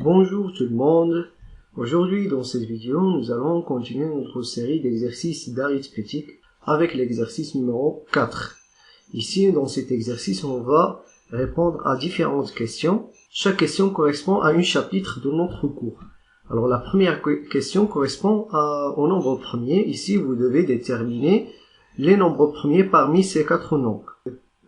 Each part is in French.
Bonjour tout le monde. Aujourd'hui dans cette vidéo, nous allons continuer notre série d'exercices d'arithmétique avec l'exercice numéro 4. Ici, dans cet exercice, on va répondre à différentes questions. Chaque question correspond à un chapitre de notre cours. Alors la première question correspond au nombre premier. Ici, vous devez déterminer les nombres premiers parmi ces quatre nombres.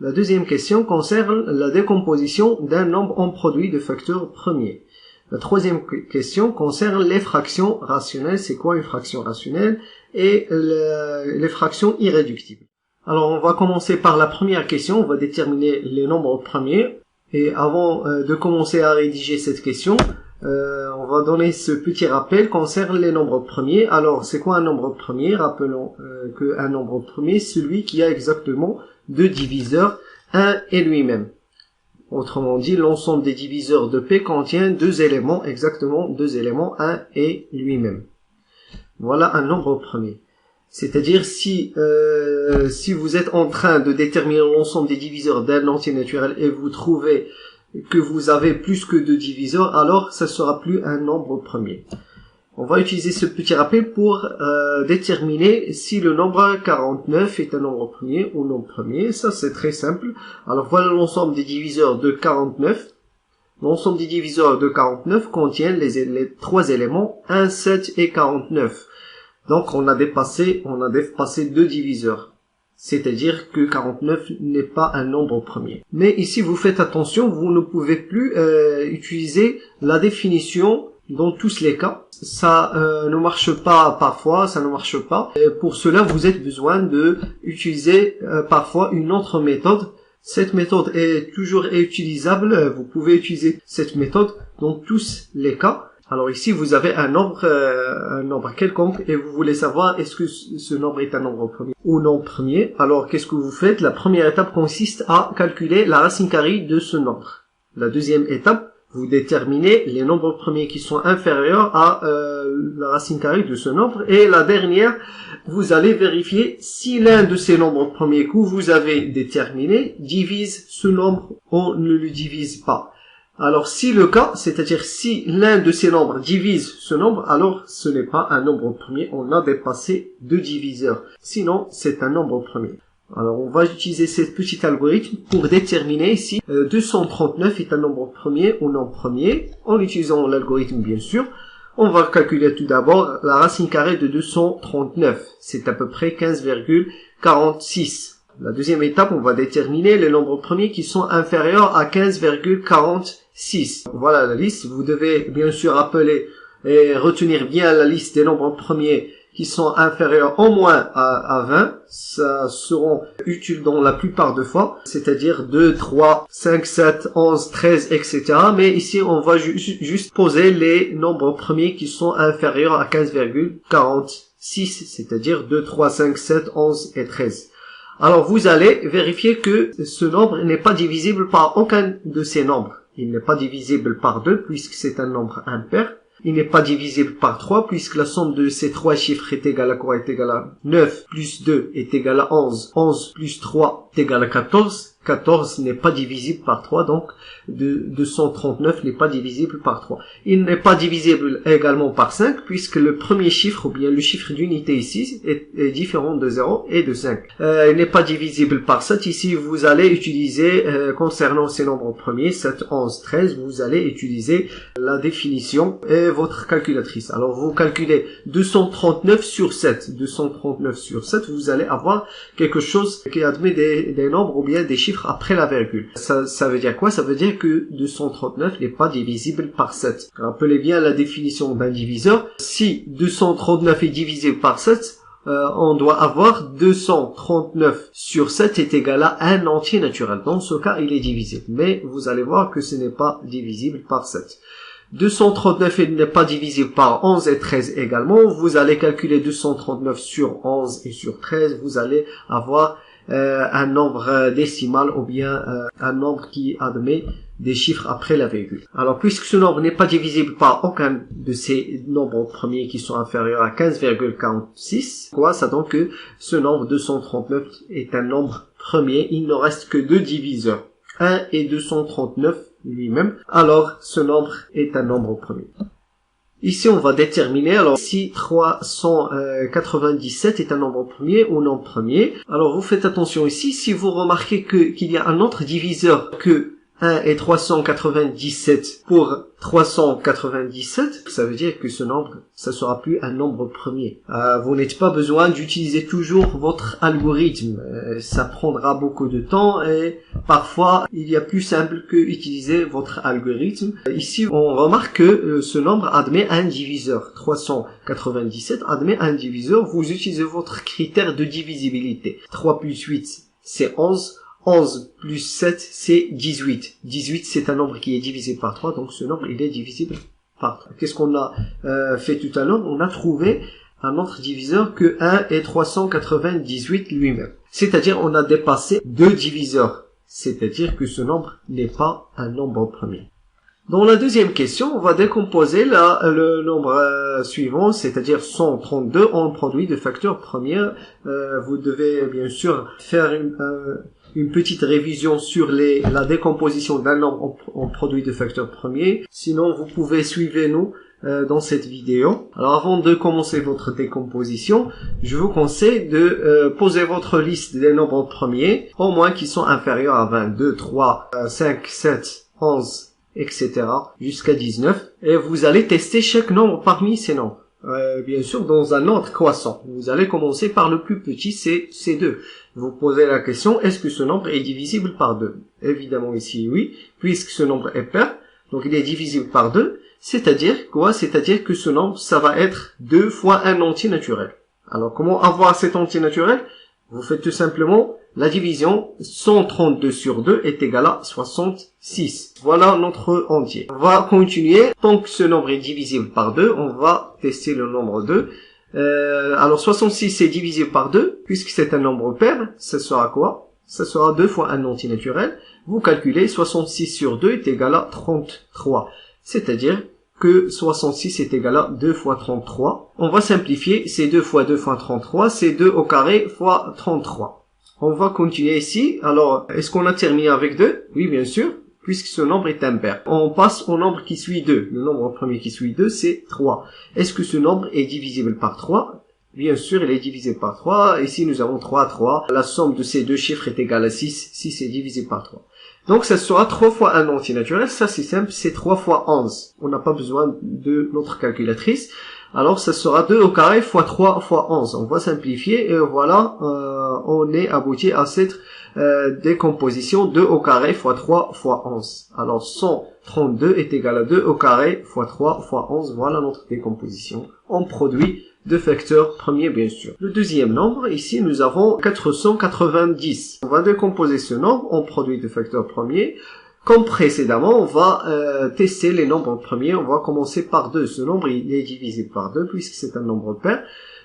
La deuxième question concerne la décomposition d'un nombre en produit de facteurs premiers. La troisième question concerne les fractions rationnelles. C'est quoi une fraction rationnelle? Et les fractions irréductibles. Alors on va commencer par la première question. On va déterminer les nombres premiers. Et avant de commencer à rédiger cette question, on va donner ce petit rappel concernant les nombres premiers. Alors c'est quoi un nombre premier? Rappelons qu'un nombre premier, celui qui a exactement deux diviseurs, 1 et lui-même. Autrement dit, l'ensemble des diviseurs de P contient deux éléments, exactement deux éléments, 1 et lui-même. Voilà un nombre premier. C'est-à-dire si vous êtes en train de déterminer l'ensemble des diviseurs d'un entier naturel et vous trouvez que vous avez plus que deux diviseurs, alors ça sera plus un nombre premier. On va utiliser ce petit rappel pour déterminer si le nombre 49 est un nombre premier ou non premier. Ça, c'est très simple. Alors, voilà l'ensemble des diviseurs de 49. L'ensemble des diviseurs de 49 contient les trois éléments 1, 7 et 49. Donc, on a dépassé deux diviseurs. C'est-à-dire que 49 n'est pas un nombre premier. Mais ici, vous faites attention, vous ne pouvez plus utiliser la définition dans tous les cas. Ça ne marche pas parfois, ça ne marche pas. Et pour cela, vous avez besoin de utiliser parfois une autre méthode. Cette méthode est toujours utilisable. Vous pouvez utiliser cette méthode dans tous les cas. Alors ici, vous avez un nombre quelconque et vous voulez savoir est-ce que ce nombre est un nombre premier ou non premier. Alors qu'est-ce que vous faites? La première étape consiste à calculer la racine carrée de ce nombre. La deuxième étape, vous déterminez les nombres premiers qui sont inférieurs à la racine carrée de ce nombre. Et la dernière, vous allez vérifier si l'un de ces nombres premiers que vous avez déterminé divise ce nombre ou ne le divise pas. Alors si le cas, c'est-à-dire si l'un de ces nombres divise ce nombre, alors ce n'est pas un nombre premier, on a dépassé deux diviseurs. Sinon, c'est un nombre premier. Alors on va utiliser ce petit algorithme pour déterminer si 239 est un nombre premier ou non premier. En utilisant l'algorithme bien sûr, on va calculer tout d'abord la racine carrée de 239. C'est à peu près 15,46. La deuxième étape, on va déterminer les nombres premiers qui sont inférieurs à 15,46. Voilà la liste. Vous devez bien sûr appeler et retenir bien la liste des nombres premiers qui sont inférieurs au moins à 20, ça seront utiles dans la plupart des fois, c'est-à-dire 2, 3, 5, 7, 11, 13, etc. Mais ici, on va juste poser les nombres premiers qui sont inférieurs à 15,46, c'est-à-dire 2, 3, 5, 7, 11 et 13. Alors, vous allez vérifier que ce nombre n'est pas divisible par aucun de ces nombres. Il n'est pas divisible par 2 puisque c'est un nombre impair. Il n'est pas divisible par 3 puisque la somme de ces trois chiffres est égale à quoi? Est égale à 9 plus 2 est égal à 11. 11 plus 3 est égal à 14. 14 n'est pas divisible par 3, donc 239 n'est pas divisible par 3. Il n'est pas divisible également par 5, puisque le premier chiffre, ou bien le chiffre d'unité ici, est différent de 0 et de 5. Il n'est pas divisible par 7. Ici, vous allez utiliser, concernant ces nombres premiers, 7, 11, 13, vous allez utiliser la définition et votre calculatrice. Alors, vous calculez 239 sur 7. 239 sur 7, vous allez avoir quelque chose qui admet des nombres ou bien des chiffres après la virgule. Ça veut dire quoi? Ça veut dire que 239 n'est pas divisible par 7. Rappelez bien la définition d'un diviseur. Si 239 est divisible par 7, on doit avoir 239 sur 7 est égal à un entier naturel. Dans ce cas, il est divisible. Mais vous allez voir que ce n'est pas divisible par 7. 239 n'est pas divisible par 11 et 13 également. Vous allez calculer 239 sur 11 et sur 13. Vous allez avoir un nombre décimal ou bien un nombre qui admet des chiffres après la virgule. Alors, puisque ce nombre n'est pas divisible par aucun de ces nombres premiers qui sont inférieurs à 15,46, ça donne que ce nombre 239 est un nombre premier. Il ne reste que deux diviseurs. 1 et 239 lui-même, alors ce nombre est un nombre premier. Ici, on va déterminer, alors, si 397 est un nombre premier ou non premier. Alors, vous faites attention ici, si vous remarquez qu'il y a un autre diviseur que 1 et 397 pour 397, ça veut dire que ce nombre, ça sera plus un nombre premier. Vous n'avez pas besoin d'utiliser toujours votre algorithme. Ça prendra beaucoup de temps et parfois, il y a plus simple que utiliser votre algorithme. Ici, on remarque que ce nombre admet un diviseur. 397 admet un diviseur. Vous utilisez votre critère de divisibilité. 3 plus 8, c'est 11. 11 plus 7, c'est 18. 18, c'est un nombre qui est divisé par 3, donc ce nombre, il est divisible par 3. Qu'est-ce qu'on a fait tout à l'heure? On a trouvé un autre diviseur que 1 et 398 lui-même. C'est-à-dire, on a dépassé deux diviseurs. C'est-à-dire que ce nombre n'est pas un nombre premier. Dans la deuxième question, on va décomposer le nombre suivant, c'est-à-dire 132 en produit de facteurs premiers. Vous devez bien sûr faire une petite révision sur la décomposition d'un nombre en produit de facteurs premiers. Sinon, vous pouvez suivre nous dans cette vidéo. Alors, avant de commencer votre décomposition, je vous conseille de poser votre liste des nombres premiers, au moins qui sont inférieurs à 22, 3, 5, 7, 11, etc. jusqu'à 19. Et vous allez tester chaque nombre parmi ces nombres. Bien sûr, dans un ordre croissant. Vous allez commencer par le plus petit, c'est 2. Vous posez la question, est-ce que ce nombre est divisible par 2? Évidemment ici, oui, puisque ce nombre est pair, donc il est divisible par 2, c'est-à-dire quoi? C'est-à-dire que ce nombre, ça va être 2 fois un entier naturel. Alors, comment avoir cet entier naturel? Vous faites tout simplement la division. 132 sur 2 est égal à 66. Voilà notre entier. On va continuer. Tant que ce nombre est divisible par 2, on va tester le nombre 2. Alors 66 est divisible par 2, puisque c'est un nombre pair, ça sera quoi? Ça sera 2 fois un entier naturel. Vous calculez 66 sur 2 est égal à 33. C'est-à-dire que 66 est égal à 2 fois 33. On va simplifier, c'est 2 fois 2 fois 33, c'est 2 au carré fois 33. On va continuer ici. Alors, est-ce qu'on a terminé avec 2? Oui, bien sûr, puisque ce nombre est impair. On passe au nombre qui suit 2. Le nombre premier qui suit 2, c'est 3. Est-ce que ce nombre est divisible par 3? Bien sûr, il est divisé par 3. Ici, nous avons 3, 3. La somme de ces deux chiffres est égale à 6. 6 est divisé par 3. Donc, ça sera 3 fois un entier naturel. Ça, c'est simple, c'est 3 fois 11. On n'a pas besoin de notre calculatrice. Alors, ça sera 2 au carré fois 3 fois 11. On va simplifier et voilà, on est abouti à cette décomposition. 2 au carré fois 3 fois 11. Alors, 132 est égal à 2 au carré fois 3 fois 11. Voilà notre décomposition en produit de facteurs premiers, bien sûr. Le deuxième nombre, ici, nous avons 490. On va décomposer ce nombre en produit de facteurs premiers. Comme précédemment, on va tester les nombres premiers. On va commencer par 2. Ce nombre, il est divisé par 2 puisque c'est un nombre pair.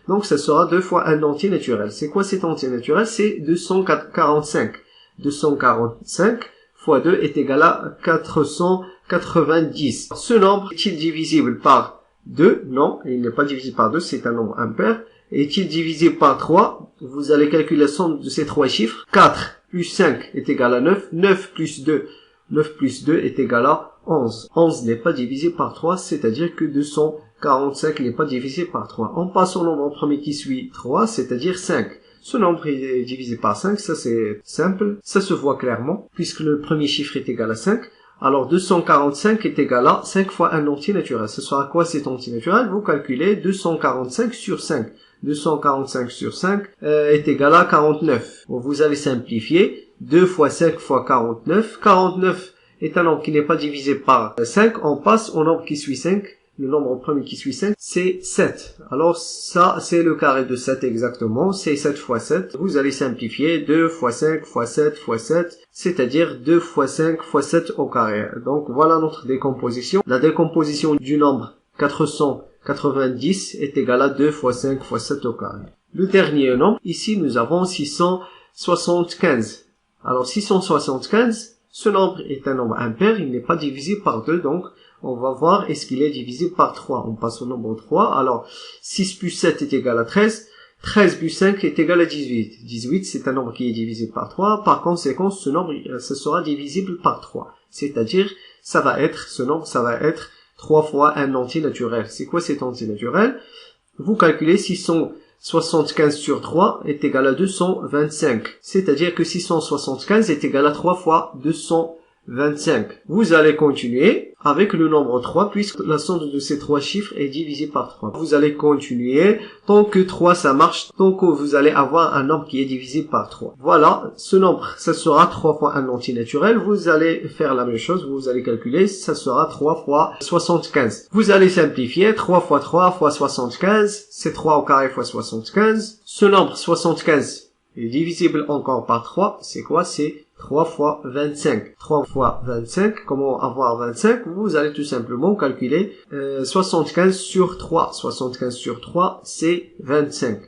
Donc, ça sera 2 fois un entier naturel. C'est quoi cet entier naturel? C'est 245. 245 fois 2 est égal à 490. Ce nombre est-il divisible par 2? Non, il n'est pas divisible par 2, c'est un nombre impair. Est-il divisible par 3? Vous allez calculer la somme de ces trois chiffres. 4 plus 5 est égal à 9. 9 plus 2. 9 plus 2 est égal à 11. 11 n'est pas divisé par 3, c'est-à-dire que 245 n'est pas divisé par 3. On passe au nombre premier qui suit 3, c'est-à-dire 5. Ce nombre est divisé par 5, ça c'est simple, ça se voit clairement, puisque le premier chiffre est égal à 5. Alors 245 est égal à 5 fois un entier naturel. Ce sera quoi cet entier naturel? Vous calculez 245 sur 5. 245 sur 5 est égal à 49. Bon, vous allez simplifier. 2 fois 5 fois 49. 49 est un nombre qui n'est pas divisé par 5. On passe au nombre qui suit 5. Le nombre premier qui suit 5, c'est 7. Alors ça, c'est le carré de 7 exactement. C'est 7 fois 7. Vous allez simplifier 2 fois 5 fois 7 fois 7, c'est-à-dire 2 fois 5 fois 7 au carré. Donc voilà notre décomposition. La décomposition du nombre 490 est égale à 2 fois 5 fois 7 au carré. Le dernier nombre, ici nous avons 675. Alors 675, ce nombre est un nombre impair, il n'est pas divisible par 2, donc on va voir est-ce qu'il est divisible par 3. On passe au nombre 3. Alors 6 plus 7 est égal à 13. 13 plus 5 est égal à 18. 18, c'est un nombre qui est divisible par 3. Par conséquent, ce nombre, ça sera divisible par 3. C'est-à-dire, ce nombre, ça va être 3 fois un entier naturel. C'est quoi cet entier naturel? Vous calculez 675 sur 3 est égal à 225. C'est-à-dire que 675 est égal à 3 fois 225. Vous allez continuer avec le nombre 3 puisque la somme de ces trois chiffres est divisée par 3. Vous allez continuer tant que 3 ça marche, tant que vous allez avoir un nombre qui est divisé par 3. Voilà, ce nombre, ça sera 3 fois un entier naturel. Vous allez faire la même chose, vous allez calculer, ça sera 3 fois 75. Vous allez simplifier, 3 fois 3 fois 75, c'est 3 au carré fois 75. Ce nombre 75 est divisible encore par 3, c'est quoi? C'est 3 fois 25. 3 fois 25, comment avoir 25? Vous allez tout simplement calculer 75 sur 3. 75 sur 3, c'est 25.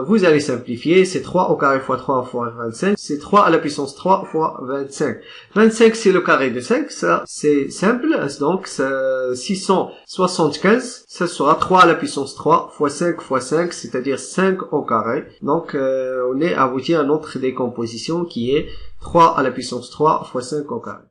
Vous allez simplifier, c'est 3 au carré fois 3 fois 25. C'est 3 à la puissance 3 fois 25. 25, c'est le carré de 5. Ça, c'est simple. Donc, 675, ça sera 3 à la puissance 3 fois 5 fois 5, c'est-à-dire 5 au carré. Donc, on est abouti à notre décomposition qui est 3 à la puissance 3 fois 5 au carré.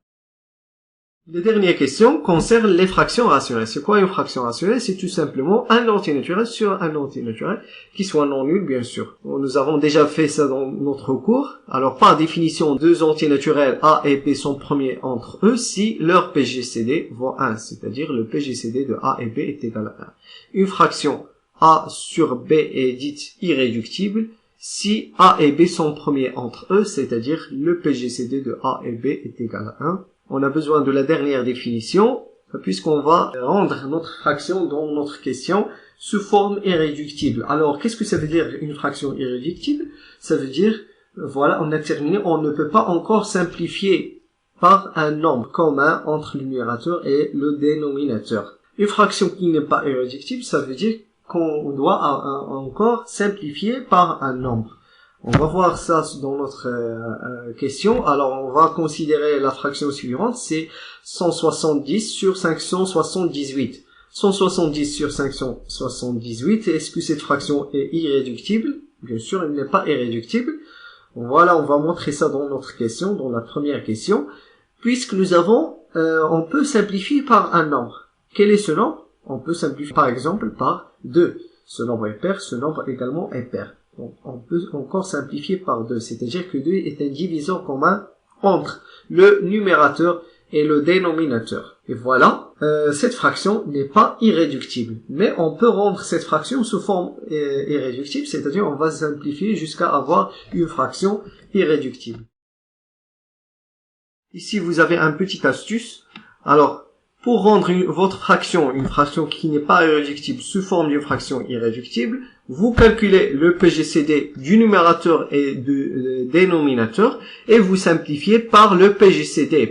La dernière question concerne les fractions rationnelles. C'est quoi une fraction rationnelle? C'est tout simplement un entier naturel sur un entier naturel qui soit non nul, bien sûr. Nous avons déjà fait ça dans notre cours. Alors, par définition, deux entiers naturels A et B sont premiers entre eux si leur PGCD vaut 1, c'est-à-dire le PGCD de A et B est égal à 1. Une fraction A sur B est dite irréductible si A et B sont premiers entre eux, c'est-à-dire le PGCD de A et B est égal à 1. On a besoin de la dernière définition, puisqu'on va rendre notre fraction dans notre question sous forme irréductible. Alors, qu'est-ce que ça veut dire une fraction irréductible? Ça veut dire, voilà, on a terminé, on ne peut pas encore simplifier par un nombre commun entre le numérateur et le dénominateur. Une fraction qui n'est pas irréductible, ça veut dire qu'on doit encore simplifier par un nombre. On va voir ça dans notre question. Alors, on va considérer la fraction suivante, c'est 170 sur 578. 170 sur 578, est-ce que cette fraction est irréductible? Bien sûr, elle n'est pas irréductible. Voilà, on va montrer ça dans notre question, dans la première question. Puisque nous avons, on peut simplifier par un nombre. Quel est ce nombre? On peut simplifier par exemple par 2. Ce nombre est pair, ce nombre également est pair. Donc, on peut encore simplifier par 2, c'est-à-dire que 2 est un diviseur commun entre le numérateur et le dénominateur. Et voilà, cette fraction n'est pas irréductible. Mais on peut rendre cette fraction sous forme irréductible, c'est-à-dire on va simplifier jusqu'à avoir une fraction irréductible. Ici, vous avez un petit astuce. Alors, pour rendre votre fraction, une fraction qui n'est pas irréductible, sous forme d'une fraction irréductible, vous calculez le PGCD du numérateur et du dénominateur et vous simplifiez par le PGCD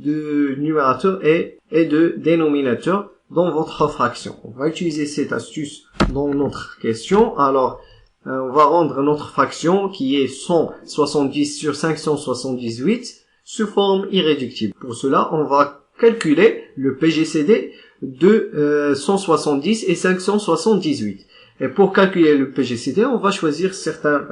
de numérateur et de dénominateur dans votre fraction. On va utiliser cette astuce dans notre question. Alors, on va rendre notre fraction qui est 170 sur 578 sous forme irréductible. Pour cela, on va calculer le PGCD de 170 et 578. Et pour calculer le PGCD, on va choisir certains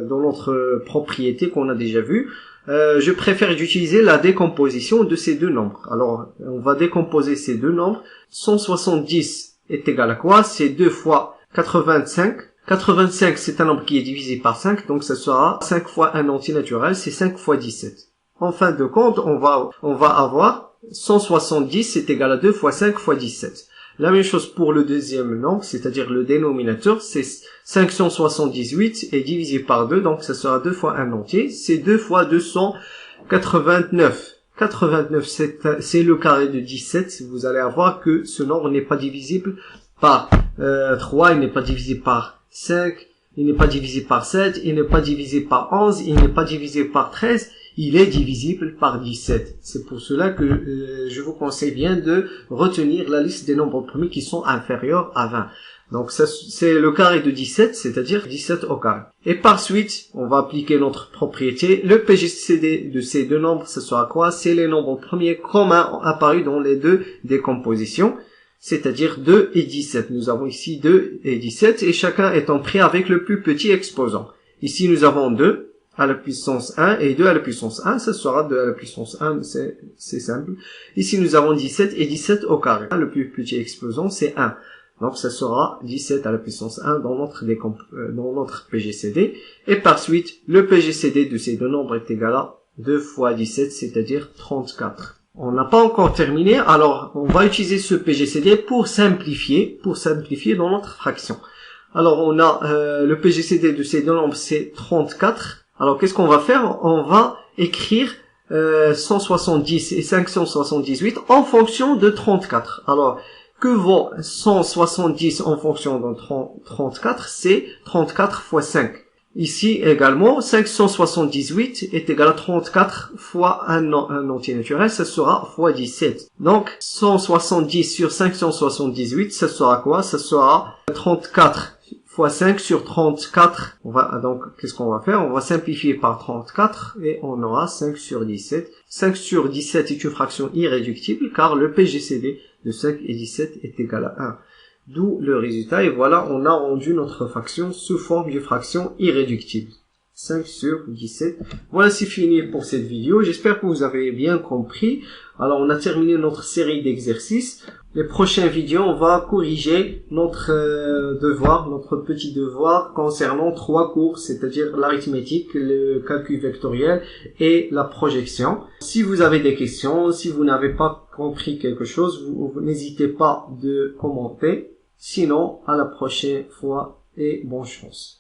dans notre propriété qu'on a déjà vu. Je préfère d'utiliser la décomposition de ces deux nombres. Alors, on va décomposer ces deux nombres. 170 est égal à quoi? C'est 2 fois 85. 85, c'est un nombre qui est divisé par 5, donc ça sera 5 fois un entier naturel, c'est 5 fois 17. En fin de compte, on va avoir 170 c'est égal à 2 fois 5 fois 17. La même chose pour le deuxième nombre, c'est-à-dire le dénominateur, c'est 578 est divisé par 2, donc ça sera 2 fois un entier, c'est 2 fois 289. 89, c'est le carré de 17, vous allez avoir que ce nombre n'est pas divisible par 3, il n'est pas divisé par 5, il n'est pas divisé par 7, il n'est pas divisé par 11, il n'est pas divisé par 13, il est divisible par 17. C'est pour cela que je vous conseille bien de retenir la liste des nombres premiers qui sont inférieurs à 20. Donc ça, c'est le carré de 17, c'est-à-dire 17 au carré. Et par suite, on va appliquer notre propriété. Le PGCD de ces deux nombres, ce sera quoi? C'est les nombres premiers communs apparus dans les deux décompositions. c'est-à-dire 2 et 17. Nous avons ici 2 et 17 et chacun étant pris avec le plus petit exposant. Ici, nous avons 2 à la puissance 1 et 2 à la puissance 1. Ça sera 2 à la puissance 1, c'est simple. Ici, nous avons 17 et 17 au carré. Le plus petit exposant, c'est 1. Donc, ça sera 17 à la puissance 1 dans notre PGCD. Et par suite, le PGCD de ces deux nombres est égal à 2 fois 17, c'est-à-dire 34. On n'a pas encore terminé, alors on va utiliser ce PGCD pour simplifier dans notre fraction. Alors, on a le PGCD de ces deux nombres, c'est 34. Alors, qu'est-ce qu'on va faire? On va écrire 170 et 578 en fonction de 34. Alors, que vaut 170 en fonction de 34? C'est 34 fois 5. Ici également, 578 est égal à 34 fois un entier naturel, ça sera fois 17. Donc, 170 sur 578, ça sera quoi? Ça sera 34 fois 5 sur 34. Donc, qu'est-ce qu'on va faire? On va simplifier par 34 et on aura 5 sur 17. 5 sur 17 est une fraction irréductible car le PGCD de 5 et 17 est égal à 1. D'où le résultat, et voilà, on a rendu notre fraction sous forme de fraction irréductible. 5 sur 17. Voilà, c'est fini pour cette vidéo. J'espère que vous avez bien compris. Alors, on a terminé notre série d'exercices. Les prochaines vidéos, on va corriger notre notre petit devoir concernant 3 cours, c'est-à-dire l'arithmétique, le calcul vectoriel et la projection. Si vous avez des questions, si vous n'avez pas compris quelque chose, vous n'hésitez pas de commenter. Sinon, à la prochaine fois et bonne chance.